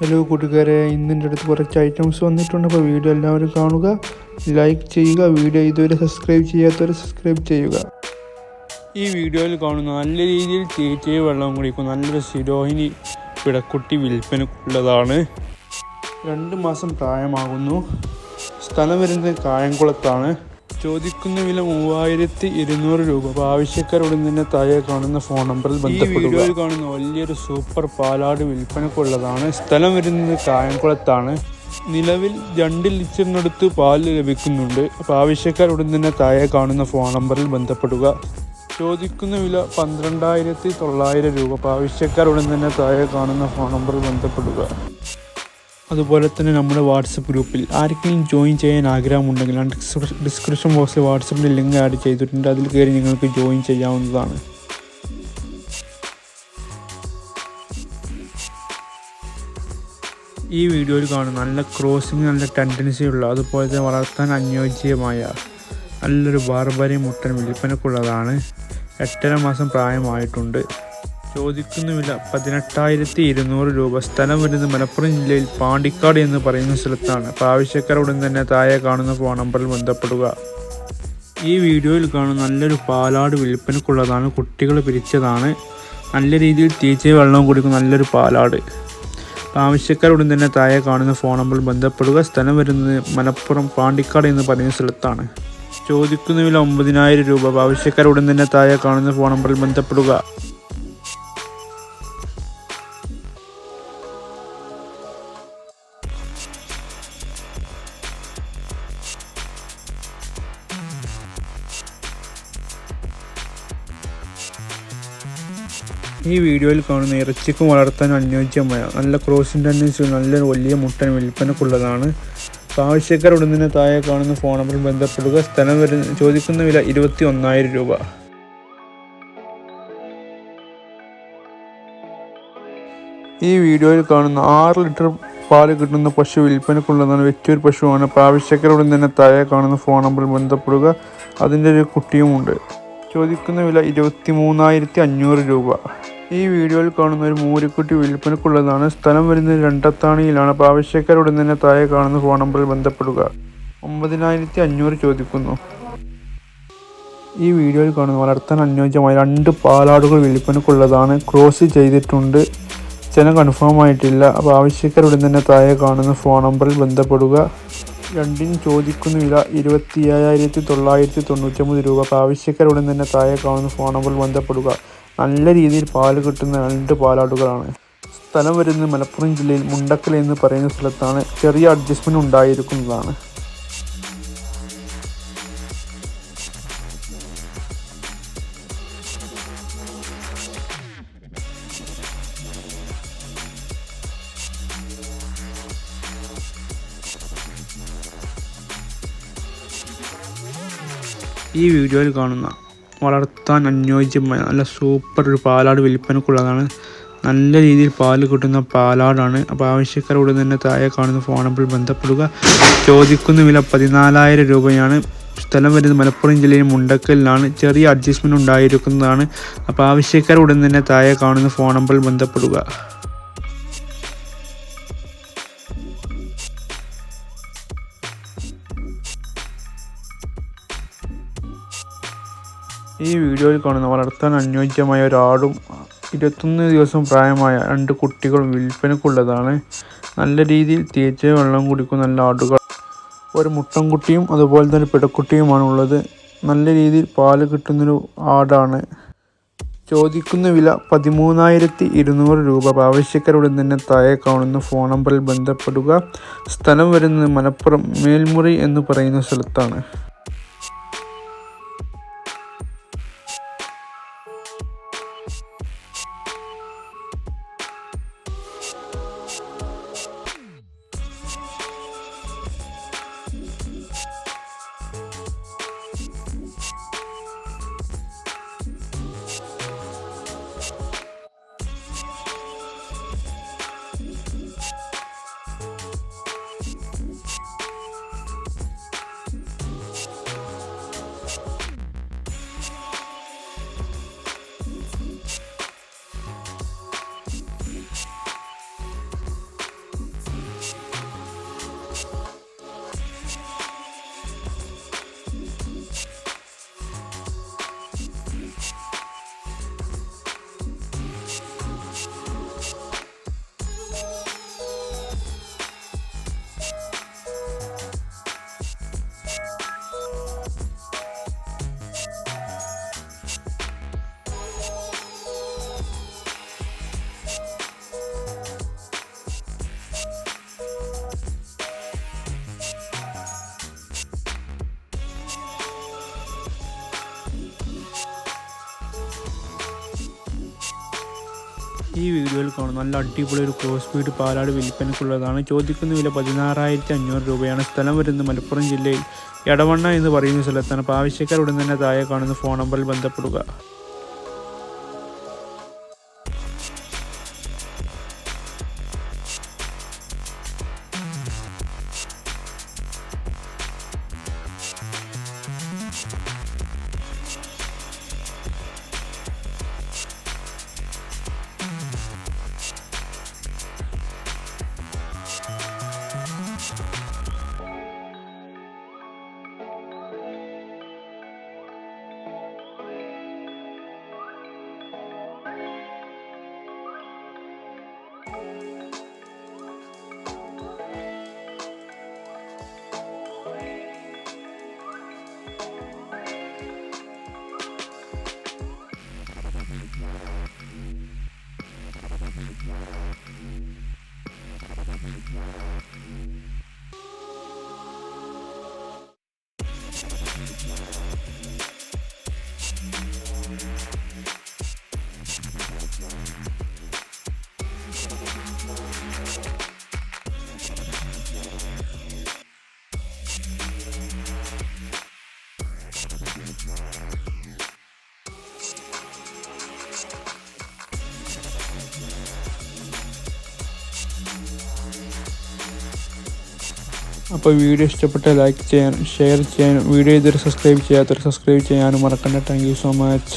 Hello കൂട്ടുകാരെ, ഇന്നിൻ്റെ അടുത്ത് കുറച്ച് ഐറ്റംസ് വന്നിട്ടുണ്ട്. അപ്പോൾ വീഡിയോ എല്ലാവരും കാണുക, ലൈക്ക് ചെയ്യുക. വീഡിയോ ഇതുവരെ സബ്സ്ക്രൈബ് ചെയ്യാത്തവർ സബ്സ്ക്രൈബ് ചെയ്യുക. ഈ വീഡിയോയിൽ കാണുന്ന നല്ല രീതിയിൽ തേച്ചിയ വെള്ളം കുടിക്കും നല്ലൊരു സിരോഹിനി പിടക്കുട്ടി വിൽപ്പനക്കുള്ളതാണ്. 2 മാസം പ്രായമാകുന്നു. സ്ഥലം വരുന്നത് കായംകുളത്താണ്. ചോദിക്കുന്ന വില 3200 രൂപ. അപ്പോൾ ആവശ്യക്കാരോട് തന്നെ താഴെ കാണുന്ന ഫോൺ നമ്പറിൽ ബന്ധപ്പെടുക. ഈ വീഡിയോയിൽ കാണുന്ന വലിയൊരു സൂപ്പർ പാലാട് വിൽപ്പനക്കുള്ളതാണ്. സ്ഥലം വരുന്നത് കായംകുളത്താണ്. നിലവിൽ 2 ലിറ്ററിനടുത്ത് പാല് ലഭിക്കുന്നുണ്ട്. അപ്പോൾ ആവശ്യക്കാരോട് തന്നെ താഴെ കാണുന്ന ഫോൺ നമ്പറിൽ ബന്ധപ്പെടുക. ചോദിക്കുന്ന വില 12900 രൂപ. അപ്പോൾ ആവശ്യക്കാരോട് തന്നെ താഴെ കാണുന്ന ഫോൺ നമ്പറിൽ ബന്ധപ്പെടുക. അതുപോലെ തന്നെ നമ്മുടെ വാട്സപ്പ് ഗ്രൂപ്പിൽ ആർക്കെങ്കിലും ജോയിൻ ചെയ്യാൻ ആഗ്രഹമുണ്ടെങ്കിൽ ഡിസ്ക്രിപ്ഷൻ ബോക്സിൽ വാട്സപ്പിൻ്റെ ലിങ്ക് ആഡ് ചെയ്തിട്ടുണ്ട്. അതിൽ കയറി നിങ്ങൾക്ക് ജോയിൻ ചെയ്യാവുന്നതാണ്. ഈ വീഡിയോയിൽ കാണുന്ന നല്ല ക്രോസിങ്, നല്ല ടെൻഡൻസിയുള്ള, അതുപോലെ തന്നെ വളർത്താൻ അനുയോജ്യമായ നല്ലൊരു ബാർബറി മുട്ടൻ വിൽപ്പനക്കുള്ളതാണ്. 8.5 മാസം പ്രായമായിട്ടുണ്ട്. ചോദിക്കുന്ന വില 18200 രൂപ. സ്ഥലം വരുന്നത് മലപ്പുറം ജില്ലയിൽ പാണ്ടിക്കാട് എന്ന് പറയുന്ന സ്ഥലത്താണ്. അപ്പോൾ ആവശ്യക്കാരുടൻ തന്നെ താഴെ കാണുന്ന ഫോൺ നമ്പറിൽ ബന്ധപ്പെടുക. ഈ വീഡിയോയിൽ കാണുന്ന നല്ലൊരു പാലാട് വിൽപ്പനക്കുള്ളതാണ്. കുട്ടികൾ പിരിച്ചതാണ്. നല്ല രീതിയിൽ തീറ്റ വെള്ളവും കുടിക്കുന്ന നല്ലൊരു പാലാട്. അപ്പോൾ ആവശ്യക്കാരുടൻ തന്നെ താഴെ കാണുന്ന ഫോൺ നമ്പറിൽ ബന്ധപ്പെടുക. സ്ഥലം വരുന്നത് മലപ്പുറം പാണ്ടിക്കാട് എന്ന് പറയുന്ന സ്ഥലത്താണ്. ചോദിക്കുന്ന വില 9000 രൂപ. അപ്പോൾ ആവശ്യക്കാരുടൻ തന്നെ താഴെ കാണുന്ന ഫോൺ നമ്പറിൽ ബന്ധപ്പെടുക. ഈ വീഡിയോയിൽ കാണുന്ന ഇറച്ചിക്കും വളർത്താൻ അനുയോജ്യമായ നല്ല ക്രോസിൻ ടെൻഡൻസി നല്ലൊരു വലിയ മുട്ടൻ വിൽപ്പനക്കുള്ളതാണ്. അപ്പോൾ ആവശ്യക്കാരുടൻ തന്നെ താഴെ കാണുന്ന ഫോൺ നമ്പറിൽ ബന്ധപ്പെടുക. സ്ഥലം ചോദിക്കുന്ന വില 21000 രൂപ. ഈ വീഡിയോയിൽ കാണുന്ന 6 ലിറ്റർ പാല് കിട്ടുന്ന പശു വിൽപ്പനക്കുള്ളതാണ്. വെച്ചൂർ പശുവാണ്. അപ്പോൾ ആവശ്യക്കാരുടൻ തന്നെ താഴെ കാണുന്ന ഫോൺ നമ്പറിൽ ബന്ധപ്പെടുക. അതിൻ്റെ ഒരു കുട്ടിയുമുണ്ട്. ചോദിക്കുന്ന വില 23500 രൂപ. ഈ വീഡിയോയിൽ കാണുന്ന ഒരു മൂരിക്കുട്ടി വിൽപ്പനക്കുള്ളതാണ്. സ്ഥലം വരുന്നത് രണ്ടത്താണിയിലാണ്. അപ്പോൾ ആവശ്യക്കാരുടൻ തന്നെ താഴെ കാണുന്ന ഫോൺ നമ്പറിൽ ബന്ധപ്പെടുക. 9500 ചോദിക്കുന്നു. ഈ വീഡിയോയിൽ കാണുന്ന വളർത്താൻ അനുയോജ്യമായ 2 പാലാടുകൾ വിൽപ്പനക്കുള്ളതാണ്. ക്രോസ് ചെയ്തിട്ടുണ്ട്. ചെന കൺഫേം ആയിട്ടില്ല. അപ്പോൾ ആവശ്യക്കാരുടൻ തന്നെ താഴെ കാണുന്ന ഫോൺ നമ്പറിൽ ബന്ധപ്പെടുക. രണ്ടിനും ചോദിക്കുന്ന വില 25999 രൂപ. അപ്പോൾ ആവശ്യക്കാരുടൻ തന്നെ താഴെ കാണുന്ന ഫോൺ നമ്പറിൽ ബന്ധപ്പെടുക. നല്ല രീതിയിൽ പാല് കിട്ടുന്ന 2 പാലാടുകളാണ്. സ്ഥലം വരുന്നത് മലപ്പുറം ജില്ലയിൽ മുണ്ടക്കൽ എന്ന് പറയുന്ന സ്ഥലത്താണ്. ചെറിയ അഡ്ജസ്റ്റ്മെൻറ്റ് ഉണ്ടായിരിക്കുന്നതാണ്. ഈ വീഡിയോയിൽ കാണുന്ന വളർത്താൻ അനുയോജ്യമായ നല്ല സൂപ്പർ ഒരു പാലാട് വിൽപ്പനക്കുള്ളതാണ്. നല്ല രീതിയിൽ പാല് കിട്ടുന്ന പാലാടാണ്. അപ്പോൾ ആവശ്യക്കാരോട് തന്നെ താഴെ കാണുന്ന ഫോൺ നമ്പറിൽ ബന്ധപ്പെടുക. ചോദിക്കുന്ന വില 14000 രൂപയാണ്. സ്ഥലം വരുന്നത് മലപ്പുറം ജില്ലയിൽ മുണ്ടക്കലിലാണ്. ചെറിയ അഡ്ജസ്റ്റ്മെൻറ്റ് ഉണ്ടായിരിക്കുന്നതാണ്. അപ്പോൾ ആവശ്യക്കാരോട് തന്നെ താഴെ കാണുന്ന ഫോൺ നമ്പറിൽ ബന്ധപ്പെടുക. ഈ വീഡിയോയിൽ കാണുന്ന വളർത്താൻ അനുയോജ്യമായ ഒരാടും 21 ദിവസം പ്രായമായ 2 കുട്ടികളും വിൽപ്പനക്കുള്ളതാണ്. നല്ല രീതിയിൽ തീറ്റ വെള്ളം കുടിക്കുന്ന നല്ല ആടുകൾ. ഒരു മുട്ടൻകുട്ടിയും അതുപോലെ തന്നെ പിടക്കുട്ടിയുമാണ് ഉള്ളത്. നല്ല രീതിയിൽ പാല് കിട്ടുന്നൊരു ആടാണ്. ചോദിക്കുന്ന വില 13200 രൂപ. ആവശ്യക്കാരുടൻ തന്നെ താഴെ കാണുന്ന ഫോൺ നമ്പറിൽ ബന്ധപ്പെടുക. സ്ഥലം വരുന്നത് മലപ്പുറം മേൽമുറി എന്ന് പറയുന്ന സ്ഥലത്താണ്. ഈ വീഡിയോയിൽ കാണുന്ന നല്ല അടിപൊളി ഒരു ക്രോസ് ബീഡ് പാലാട് വിൽപ്പനയ്ക്കുള്ളതാണ്. ചോദിക്കുന്ന വില 16,500 രൂപയാണ്. സ്ഥലം വരുന്നത് മലപ്പുറം ജില്ലയിൽ എടവണ്ണ എന്ന് പറയുന്ന സ്ഥലത്താണ്. അപ്പോൾ ആവശ്യക്കാർ ഉടൻ തന്നെ താഴെ കാണുന്ന ഫോൺ നമ്പറിൽ ബന്ധപ്പെടുക. അപ്പോൾ വീഡിയോ ഇഷ്ടപ്പെട്ടാൽ ലൈക്ക് ചെയ്യാനും ഷെയർ ചെയ്യാനും വീഡിയോ ഇതുവരെ സബ്സ്ക്രൈബ് ചെയ്യാത്തവർ സബ്സ്ക്രൈബ് ചെയ്യാനും മറക്കണ്ട. Thank you so much.